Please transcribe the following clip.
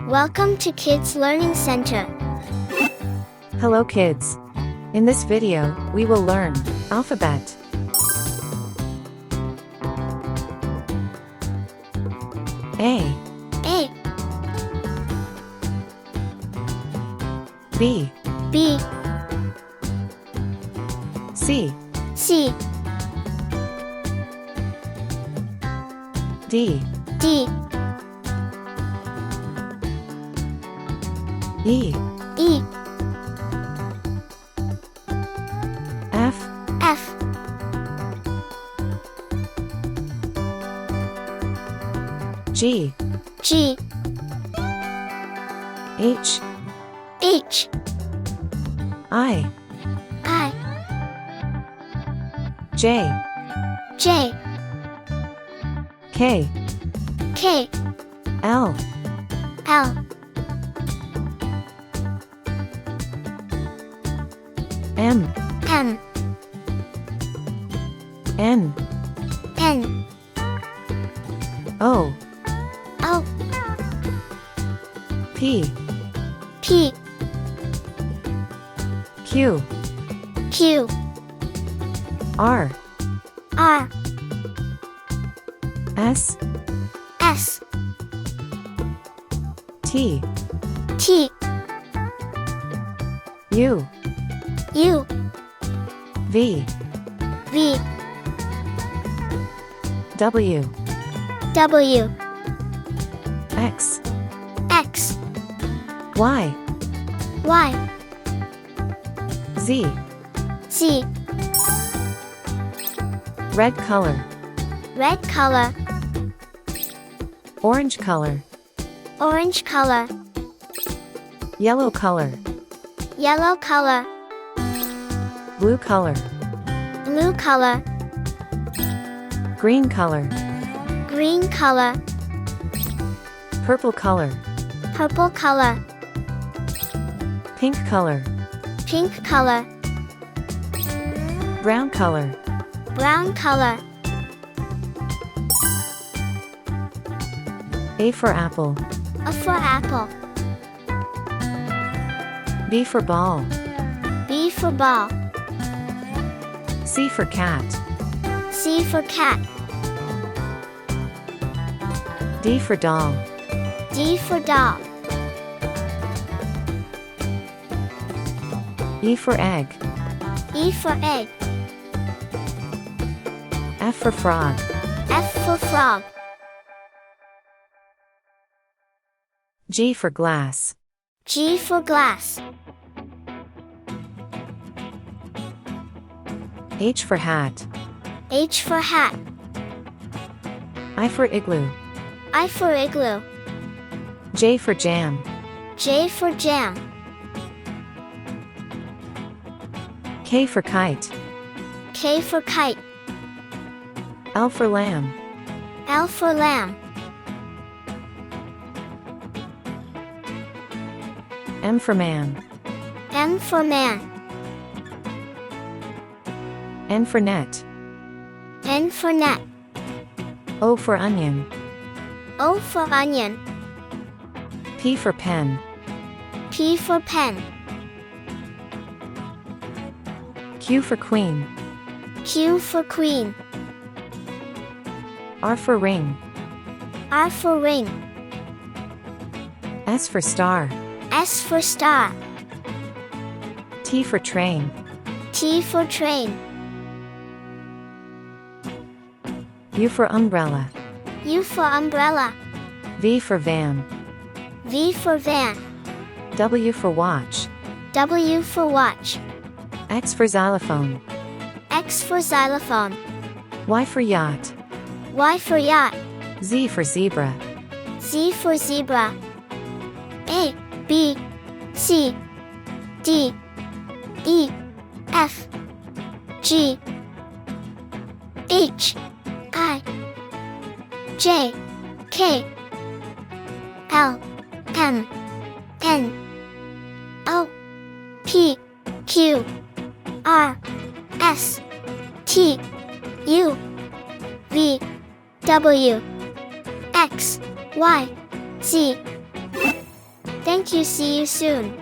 Welcome to Kids Learning Center. Hello kids. In this video, we will learn alphabet. A, B, B, C, C, D, D, E, E, F, F, G, G, H, H, I, I, J, J, K, K, L, L, M, M, N, N, O, O, P, P, Q, Q, R, R, S, S, T, T, U, U, V, V, W, W, X, X, Y, Y, Z, Z, red color, red color, orange color, orange color, yellow color, yellow color, blue color, blue color, green color, green color, purple color, purple color, pink color, pink color, brown color, brown color. A for apple, A for apple, B for ball, B for ball, C for cat, C for cat, D for doll, D for doll, E for egg, E for egg, F for frog, F for frog, G for glass, G for glass, H for hat, H for hat, I for igloo, I for igloo, J for jam, J for jam, K for kite, K for kite, L for lamb, L for lamb, M for man, M for man, N for net, N for net, O for onion, O for onion, P for pen, P for pen, Q for queen, Q for queen, R for ring, R for ring, S for star, S for star, T for train, T for train, U for umbrella, U for umbrella, V for van, V for van, W for watch, W for watch, X for xylophone, X for xylophone, Y for yacht, Y for yacht, Z for zebra, Z for zebra, A, B, C, D, E, F, G, H, I, J, K, L, M, N, O, P, Q, R, S, T, U, V, W, X, Y, Z. Thank you. See you soon.